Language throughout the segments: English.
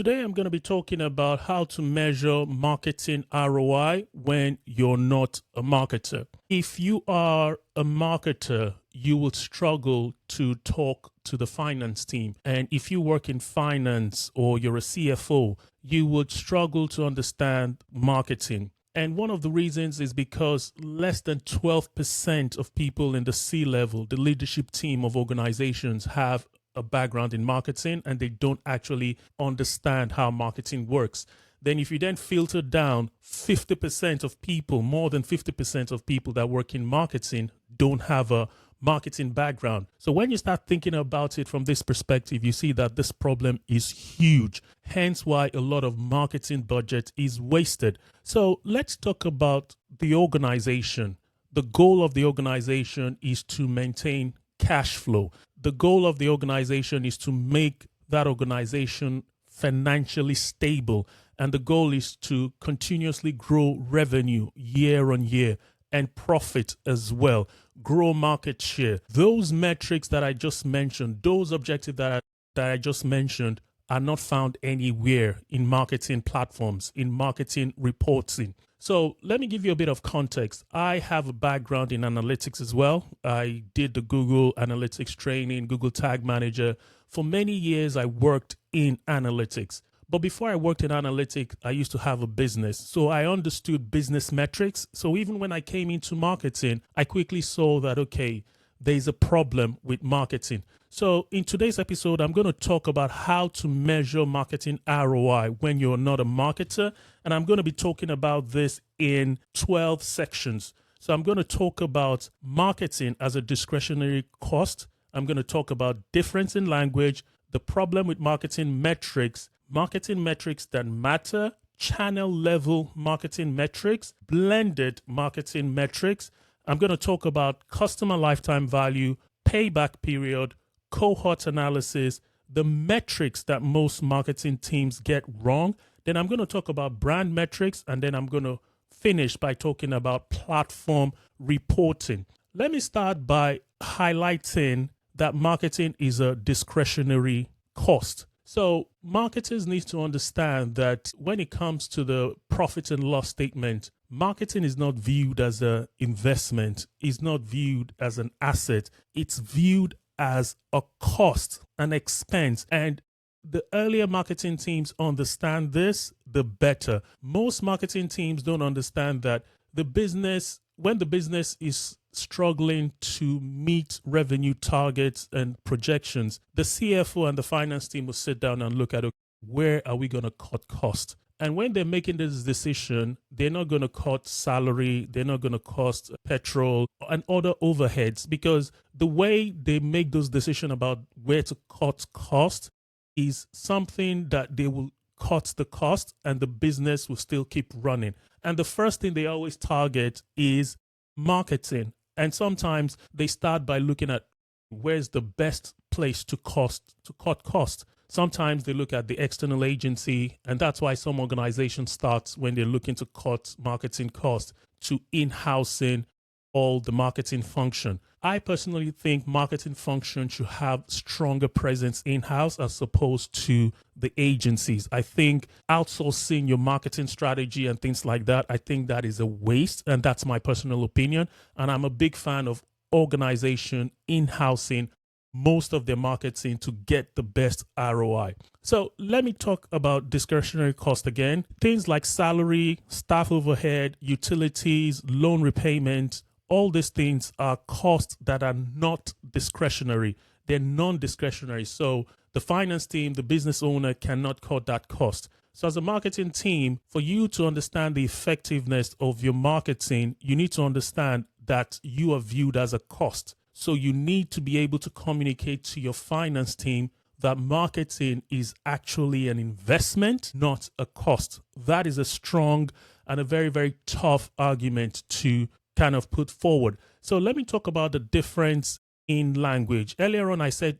Today I'm going to be talking about how to measure marketing ROI when you're not a marketer. If you are a marketer, you will struggle to talk to the finance team. And if you work in finance or you're a CFO, you would struggle to understand marketing. And one of the reasons is because less than 12% of people in the C-level, the leadership team of organizations, have a background in marketing, and they don't actually understand how marketing works. Then if you then filter down, 50% of people, more than 50% of people that work in marketing don't have a marketing background. So when you start thinking about it from this perspective, you see that this problem is huge, hence why a lot of marketing budget is wasted. So let's talk about the organization. The goal of the organization is to maintain cash flow. The goal of the organization is to make that organization financially stable. And the goal is to continuously grow revenue year on year and profit as well, grow market share. Those metrics that I just mentioned, those objectives that I just mentioned are not found anywhere in marketing platforms, in marketing reporting. So let me give you a bit of context. I have a background in analytics as well. I did the Google Analytics training, Google Tag Manager. For many years, I worked in analytics. But before I worked in analytics, I used to have a business. So I understood business metrics. So even when I came into marketing, I quickly saw that, okay, there's a problem with marketing. So in today's episode, I'm going to talk about how to measure marketing ROI when you're not a marketer. And I'm going to be talking about this in 12 sections. So I'm going to talk about marketing as a discretionary cost. I'm going to talk about difference in language, the problem with marketing metrics that matter, channel level marketing metrics, blended marketing metrics. I'm going to talk about customer lifetime value, payback period, cohort analysis, the metrics that most marketing teams get wrong. Then I'm going to talk about brand metrics, and then I'm going to finish by talking about platform reporting. Let me start by highlighting that marketing is a discretionary cost. So marketers need to understand that when it comes to the profit and loss statement, marketing is not viewed as an investment, it's not viewed as an asset, it's viewed as a cost, an expense. And the earlier marketing teams understand this, the better. Most marketing teams don't understand that when the business is struggling to meet revenue targets and projections, the CFO and the finance team will sit down and look at, okay, where are we going to cut cost? And when they're making this decision, they're not going to cut salary, they're not going to cost petrol and other overheads, because the way they make those decisions about where to cut cost is something that they will cut the cost and the business will still keep running. And the first thing they always target is marketing. And sometimes they start by looking at where's the best place to cut cost. Sometimes they look at the external agency, and that's why some organizations start when they're looking to cut marketing costs to in-housing all the marketing function. I personally think marketing function should have stronger presence in-house as opposed to the agencies. I think outsourcing your marketing strategy and things like that, I think that is a waste, and that's my personal opinion. And I'm a big fan of organization in-housing most of their marketing to get the best ROI. So let me talk about discretionary cost again. Things like salary, staff overhead, utilities, loan repayment, all these things are costs that are not discretionary. They're non-discretionary. So the finance team, the business owner cannot cut that cost. So as a marketing team, for you to understand the effectiveness of your marketing, you need to understand that you are viewed as a cost. So you need to be able to communicate to your finance team that marketing is actually an investment, not a cost. That is a strong and a very, very tough argument to kind of put forward. So let me talk about the difference in language. Earlier on, I said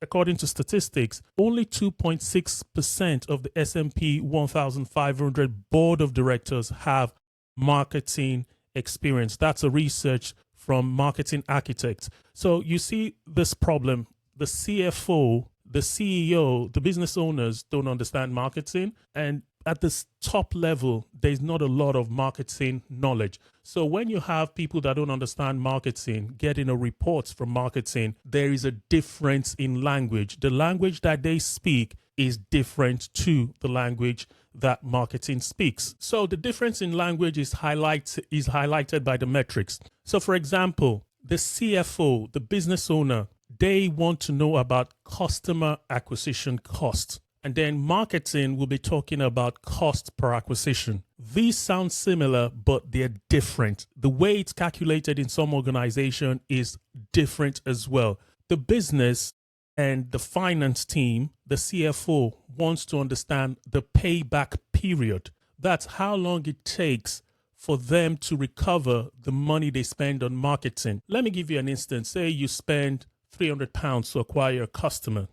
according to statistics, only 2.6% of the S&P 1,500 board of directors have marketing experience. That's a research from Marketing Architects. So you see this problem. The CFO, the CEO, the business owners don't understand marketing. And at this top level, there's not a lot of marketing knowledge. So when you have people that don't understand marketing getting a report from marketing, there is a difference in language. The language that they speak is different to the language that marketing speaks. So the difference in language is highlighted by the metrics. So for example, the CFO, the business owner, they want to know about customer acquisition cost. And then marketing will be talking about cost per acquisition. These sound similar, but they're different. The way it's calculated in some organization is different as well. The business and the finance team, the CFO, wants to understand the payback period. That's how long it takes for them to recover the money they spend on marketing. Let me give you an instance. Say you spend £300 to acquire a customer,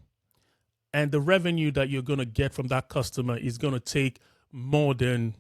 and the revenue that you're going to get from that customer is going to take more than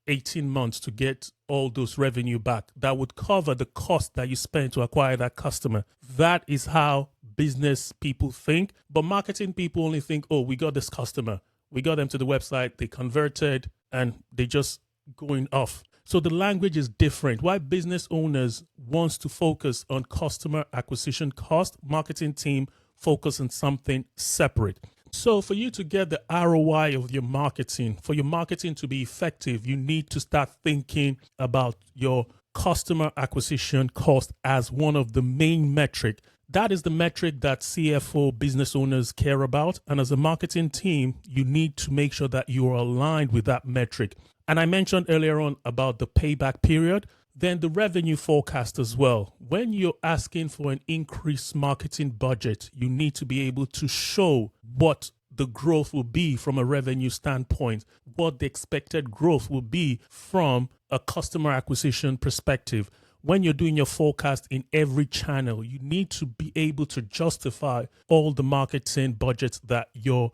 18 months to get all those revenue back. That would cover the cost that you spent to acquire that customer. That is how business people think. But marketing people only think, oh, we got this customer. We got them to the website, they converted, and they just going off. So the language is different. Why business owners wants to focus on customer acquisition cost, marketing team focus on something separate. So for you to get the ROI of your marketing, for your marketing to be effective, you need to start thinking about your customer acquisition cost as one of the main metric. That is the metric that CFO business owners care about. And as a marketing team, you need to make sure that you are aligned with that metric. And I mentioned earlier on about the payback period, then the revenue forecast as well. When you're asking for an increased marketing budget, you need to be able to show what the growth will be from a revenue standpoint, what the expected growth will be from a customer acquisition perspective. When you're doing your forecast in every channel, you need to be able to justify all the marketing budgets that you're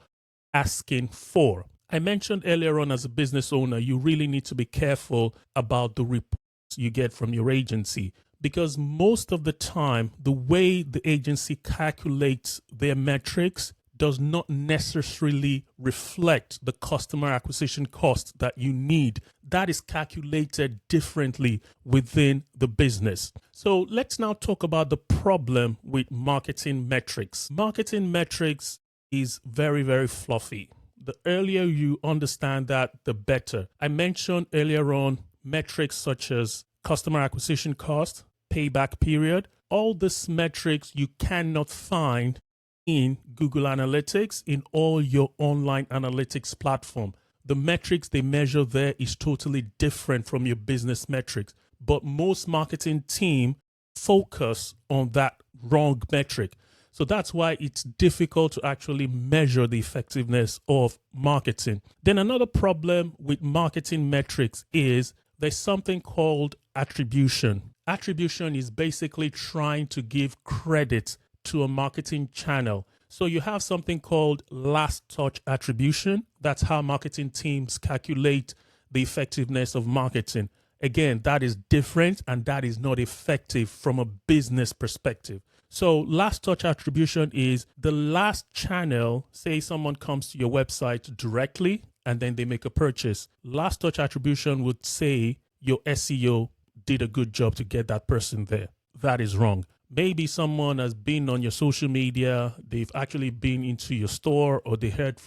asking for. I mentioned earlier on, as a business owner, you really need to be careful about the reports you get from your agency, because most of the time, the way the agency calculates their metrics does not necessarily reflect the customer acquisition cost that you need. That is calculated differently within the business. So let's now talk about the problem with marketing metrics. Marketing metrics is very, very fluffy. The earlier you understand that, the better. I mentioned earlier on metrics such as customer acquisition cost, payback period. All these metrics you cannot find in Google Analytics, in all your online analytics platform. The metrics they measure there is totally different from your business metrics. But most marketing team focus on that wrong metric. So that's why it's difficult to actually measure the effectiveness of marketing. Then another problem with marketing metrics is there's something called attribution. Attribution is basically trying to give credit to a marketing channel. So you have something called last touch attribution. That's how marketing teams calculate the effectiveness of marketing. Again, that is different and that is not effective from a business perspective. So last touch attribution is the last channel. Say someone comes to your website directly and then they make a purchase. Last touch attribution would say your SEO did a good job to get that person there. That is wrong. Maybe someone has been on your social media, they've actually been into your store, or they heard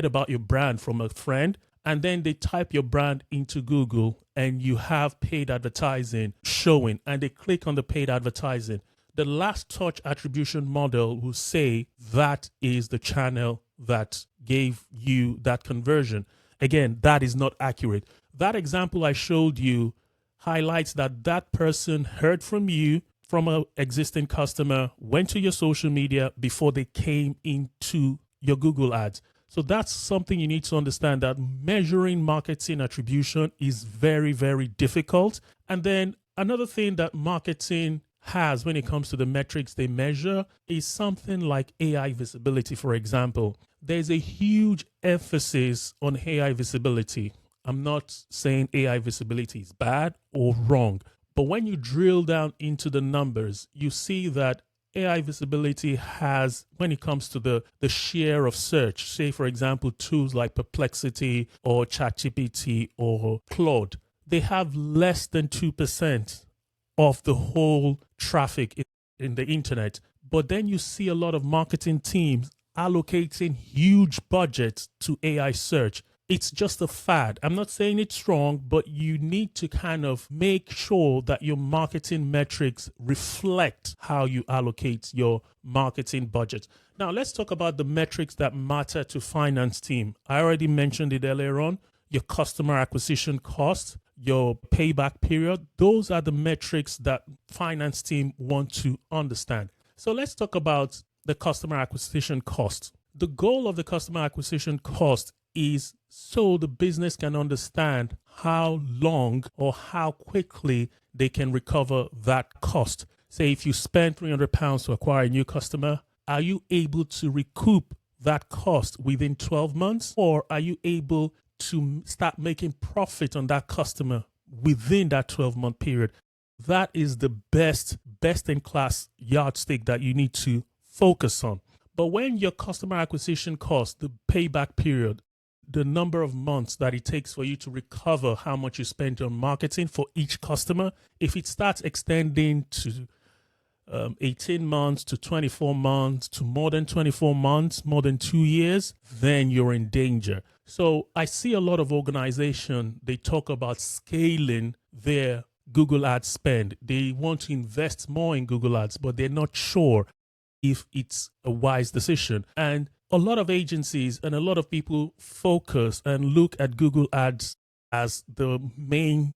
about your brand from a friend, and then they type your brand into Google and you have paid advertising showing, and they click on the paid advertising. The last touch attribution model will say that is the channel that gave you that conversion. Again, that is not accurate. That example I showed you highlights that that person heard from you, from an existing customer, went to your social media before they came into your Google ads. So that's something you need to understand, that measuring marketing attribution is very, very difficult. And then another thing that marketing has when it comes to the metrics they measure is something like AI visibility, for example. There's a huge emphasis on AI visibility. I'm not saying AI visibility is bad or wrong, but when you drill down into the numbers, you see that AI visibility has, when it comes to the share of search, say, for example, tools like Perplexity or ChatGPT or Claude, they have less than 2% of the whole traffic in the internet. But then you see a lot of marketing teams allocating huge budgets to AI search. It's just a fad. I'm not saying it's wrong, but you need to kind of make sure that your marketing metrics reflect how you allocate your marketing budget. Now, let's talk about the metrics that matter to finance team. I already mentioned it earlier on. Your customer acquisition cost, your payback period. Those are the metrics that finance team want to understand. So let's talk about the customer acquisition cost. The goal of the customer acquisition cost is so the business can understand how long or how quickly they can recover that cost. Say if you spend £300 to acquire a new customer, are you able to recoup that cost within 12 months? Or are you able to start making profit on that customer within that 12-month period? That is the best in class yardstick that you need to focus on. But when your customer acquisition cost, the payback period, the number of months that it takes for you to recover how much you spent on marketing for each customer, if it starts extending to 18 months to 24 months to more than 24 months, more than 2 years, then you're in danger. So I see a lot of organizations, they talk about scaling their Google Ads spend. They want to invest more in Google Ads, but they're not sure if it's a wise decision. And a lot of agencies and a lot of people focus and look at Google Ads as the main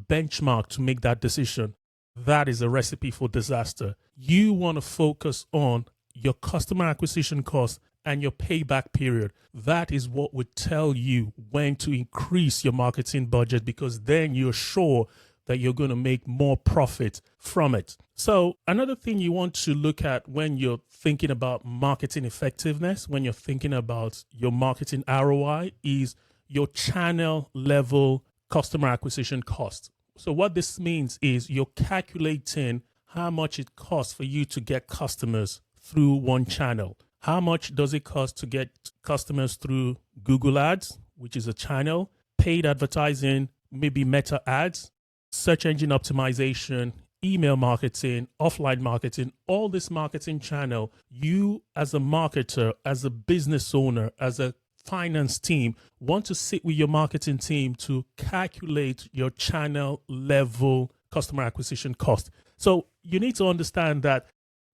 benchmark to make that decision. That is a recipe for disaster. You want to focus on your customer acquisition cost and your payback period. That is what would tell you when to increase your marketing budget, because then you're sure that you're going to make more profit from it. So another thing you want to look at when you're thinking about marketing effectiveness, when you're thinking about your marketing ROI, is your channel level customer acquisition cost. So what this means is you're calculating how much it costs for you to get customers through one channel. How much does it cost to get customers through Google Ads, which is a channel, paid advertising, maybe Meta ads, search engine optimization, email marketing, offline marketing, all this marketing channel. You as a marketer, as a business owner, as a finance team, want to sit with your marketing team to calculate your channel level customer acquisition cost. So you need to understand that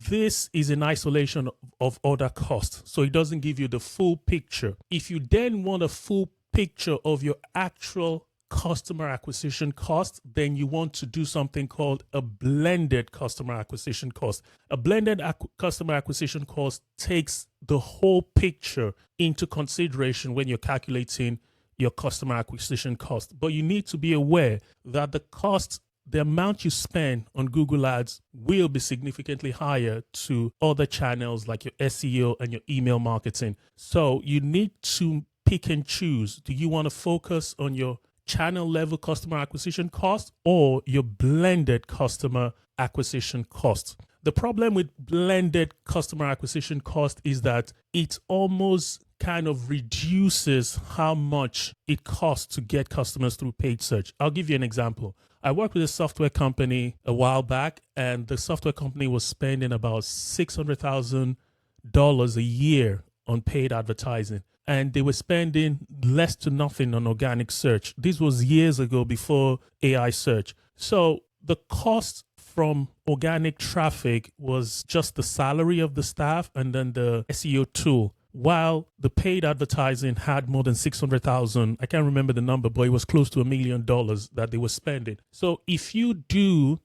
this is in isolation of other costs. So it doesn't give you the full picture. If you then want a full picture of your actual customer acquisition cost, then you want to do something called a blended customer acquisition cost. A blended customer acquisition cost takes the whole picture into consideration when you're calculating your customer acquisition cost. But you need to be aware that the cost, the amount you spend on Google Ads will be significantly higher to other channels like your SEO and your email marketing. So you need to pick and choose. Do you want to focus on your channel level customer acquisition cost or your blended customer acquisition cost? The problem with blended customer acquisition cost is that it almost kind of reduces how much it costs to get customers through paid search. I'll give you an example. I worked with a software company a while back, and the software company was spending about $600,000 a year on paid advertising. And they were spending less to nothing on organic search. This was years ago, before AI search. So the cost from organic traffic was just the salary of the staff and then the SEO tool, while the paid advertising had more than 600,000. I can't remember the number, but it was close to $1 million that they were spending. So if you do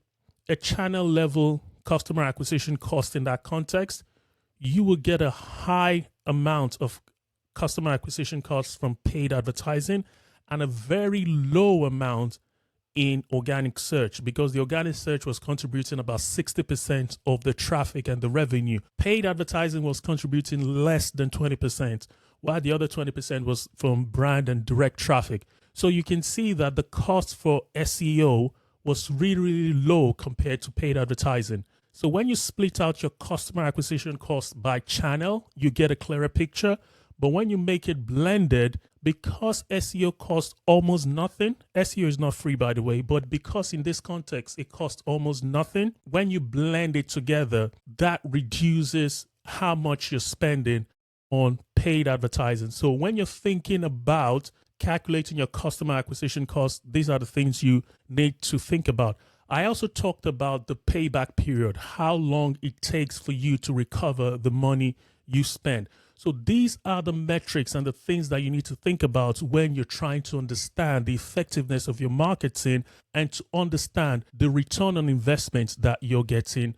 a channel level customer acquisition cost in that context, you will get a high amount of customer acquisition costs from paid advertising and a very low amount in organic search, because the organic search was contributing about 60% of the traffic and the revenue. Paid advertising was contributing less than 20%, while the other 20% was from brand and direct traffic. So you can see that the cost for SEO was really, really low compared to paid advertising. So when you split out your customer acquisition cost by channel, you get a clearer picture. But when you make it blended, because SEO costs almost nothing, SEO is not free, by the way, but because in this context, it costs almost nothing, when you blend it together, that reduces how much you're spending on paid advertising. So when you're thinking about calculating your customer acquisition costs, these are the things you need to think about. I also talked about the payback period, how long it takes for you to recover the money you spend. So these are the metrics and the things that you need to think about when you're trying to understand the effectiveness of your marketing and to understand the return on investment that you're getting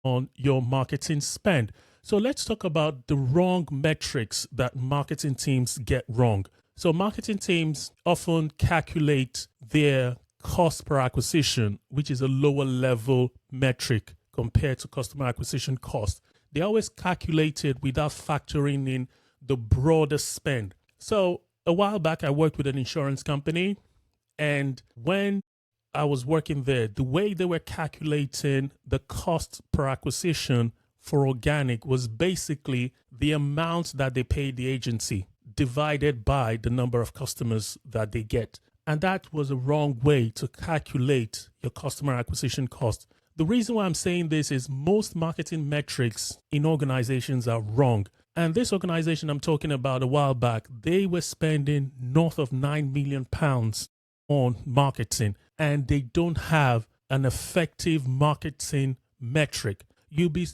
on your marketing spend. So let's talk about the wrong metrics that marketing teams get wrong. So marketing teams often calculate their cost per acquisition, which is a lower level metric compared to customer acquisition cost. They always calculate it without factoring in the broader spend. So a while back, I worked with an insurance company, and when I was working there, the way they were calculating the cost per acquisition for organic was basically the amount that they paid the agency divided by the number of customers that they get. And that was a wrong way to calculate your customer acquisition cost. The reason why I'm saying this is most marketing metrics in organizations are wrong. And this organization I'm talking about a while back, they were spending north of £9 million on marketing, and they don't have an effective marketing metric. You'll be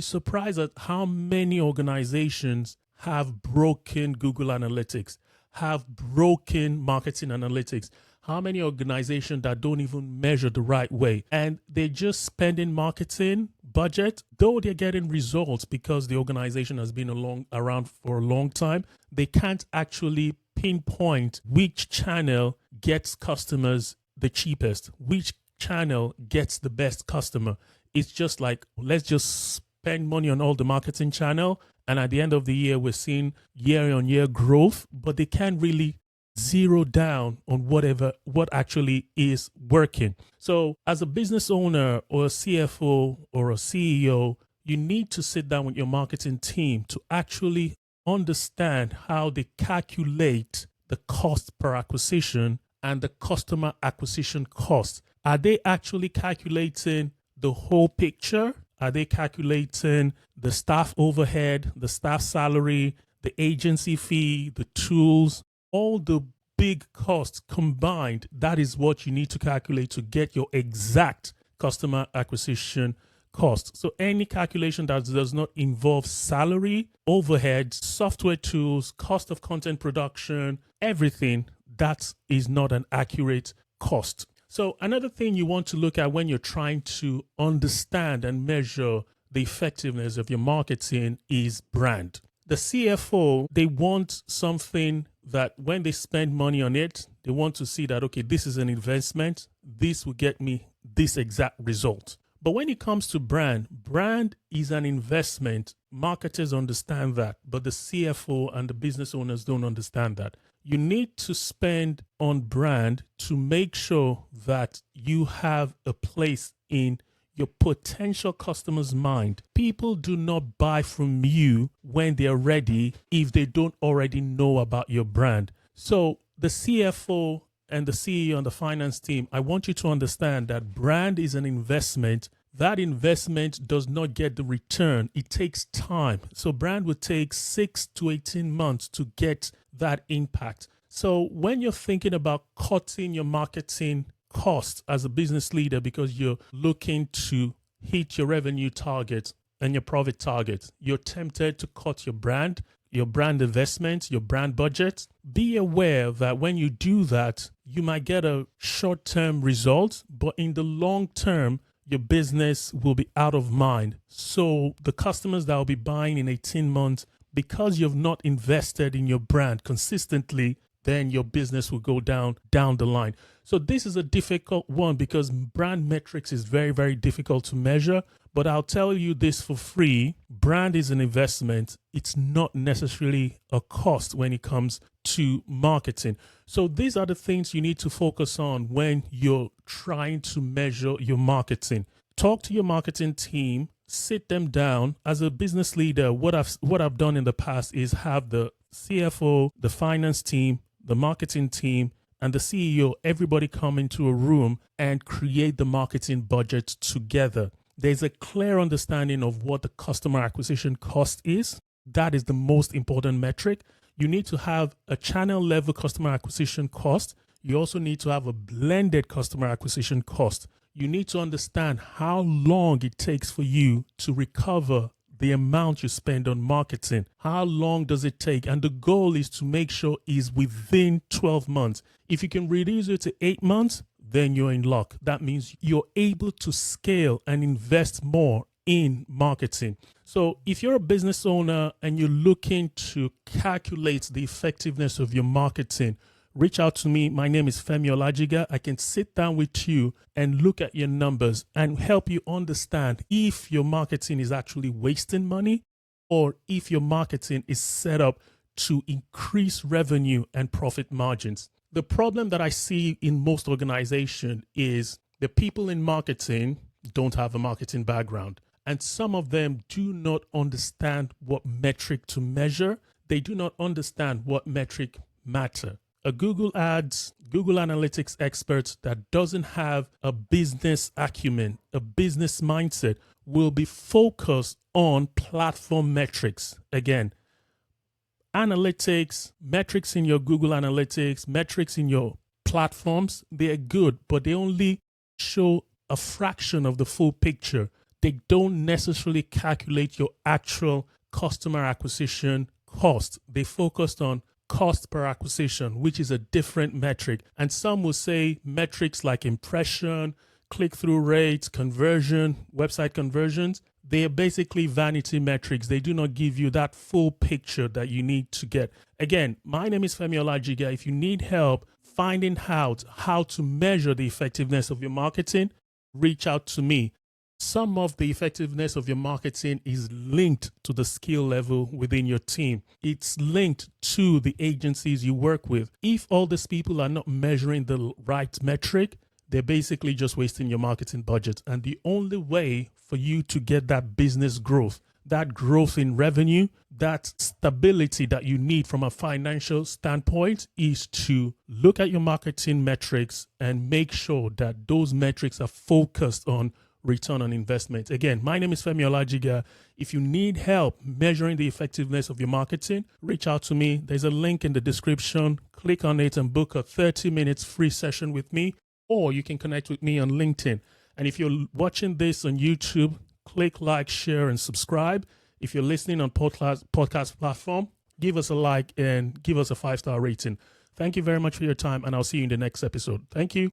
surprised at how many organizations have broken Google Analytics, have broken marketing analytics. How many organizations that don't even measure the right way, and they're just spending marketing budget, though they're getting results because the organization has been around for a long time. They can't actually pinpoint which channel gets customers the cheapest, which channel gets the best customer. It's just like, let's just spend money on all the marketing channel, and at the end of the year, we're seeing year-on-year growth, but they can't really zero down on what actually is working. So as a business owner or a CFO or a CEO, you need to sit down with your marketing team to actually understand how they calculate the cost per acquisition and the customer acquisition cost. Are they actually calculating the whole picture? Are they calculating the staff overhead, the staff salary, the agency fee, the tools, all the big costs combined? That is what you need to calculate to get your exact customer acquisition cost. So any calculation that does not involve salary, overhead, software tools, cost of content production, everything, that is not an accurate cost. So another thing you want to look at when you're trying to understand and measure the effectiveness of your marketing is brand. The CFO, they want something that when they spend money on it, they want to see that, okay, this is an investment. This will get me this exact result. But when it comes to brand is an investment. Marketers understand that, but the CFO and the business owners don't understand that. You need to spend on brand to make sure that you have a place in your potential customer's mind. People do not buy from you when they're ready if they don't already know about your brand. So the CFO and the CEO and the finance team, I want you to understand that brand is an investment. That investment does not get the return. It takes time. So brand would take 6 to 18 months to get that impact. So when you're thinking about cutting your marketing costs as a business leader because you're looking to hit your revenue targets and your profit targets, you're tempted to cut your brand investment, your brand budget. Be aware that when you do that, you might get a short-term result, but in the long term, your business will be out of mind. So the customers that will be buying in 18 months, because you've not invested in your brand consistently, then your business will go down the line. So this is a difficult one because brand metrics is very, very difficult to measure. But I'll tell you this for free. Brand is an investment. It's not necessarily a cost when it comes to marketing. So these are the things you need to focus on when you're trying to measure your marketing. Talk to your marketing team, sit them down. As a business leader, what I've done in the past is have the CFO, the finance team, the marketing team, and the CEO, everybody come into a room and create the marketing budget together. There's a clear understanding of what the customer acquisition cost is. That is the most important metric. You need to have a channel level customer acquisition cost. You also need to have a blended customer acquisition cost. You need to understand how long it takes for you to recover the amount you spend on marketing. How long does it take? And the goal is to make sure is within 12 months. If you can reduce it to 8 months, then you're in luck. That means you're able to scale and invest more in marketing. So if you're a business owner and you're looking to calculate the effectiveness of your marketing, reach out to me. My name is Femi Olajiga. I can sit down with you and look at your numbers and help you understand if your marketing is actually wasting money or if your marketing is set up to increase revenue and profit margins. The problem that I see in most organizations is the people in marketing don't have a marketing background. And some of them do not understand what metric to measure. They do not understand what metric matter. A Google Ads, Google Analytics expert that doesn't have a business acumen, a business mindset, will be focused on platform metrics. Again, analytics, metrics in your Google Analytics, metrics in your platforms, they're good, but they only show a fraction of the full picture. They don't necessarily calculate your actual customer acquisition cost. They focused on cost per acquisition, which is a different metric. And some will say metrics like impression, click-through rates, conversion, website conversions. They are basically vanity metrics. They do not give you that full picture that you need to get. Again, my name is Femi Olajiga. If you need help finding out how to measure the effectiveness of your marketing, reach out to me. Some of the effectiveness of your marketing is linked to the skill level within your team. It's linked to the agencies you work with. If all these people are not measuring the right metric, they're basically just wasting your marketing budget. And the only way for you to get that business growth, that growth in revenue, that stability that you need from a financial standpoint is to look at your marketing metrics and make sure that those metrics are focused on return on investment. Again, my name is Femi Olajiga. If you need help measuring the effectiveness of your marketing, reach out to me. There's a link in the description. Click on it and book a 30 minutes free session with me, or you can connect with me on LinkedIn. And if you're watching this on YouTube, click like, share, and subscribe. If you're listening on podcast platform, give us a like and give us a 5-star rating. Thank you very much for your time, and I'll see you in the next episode. Thank you.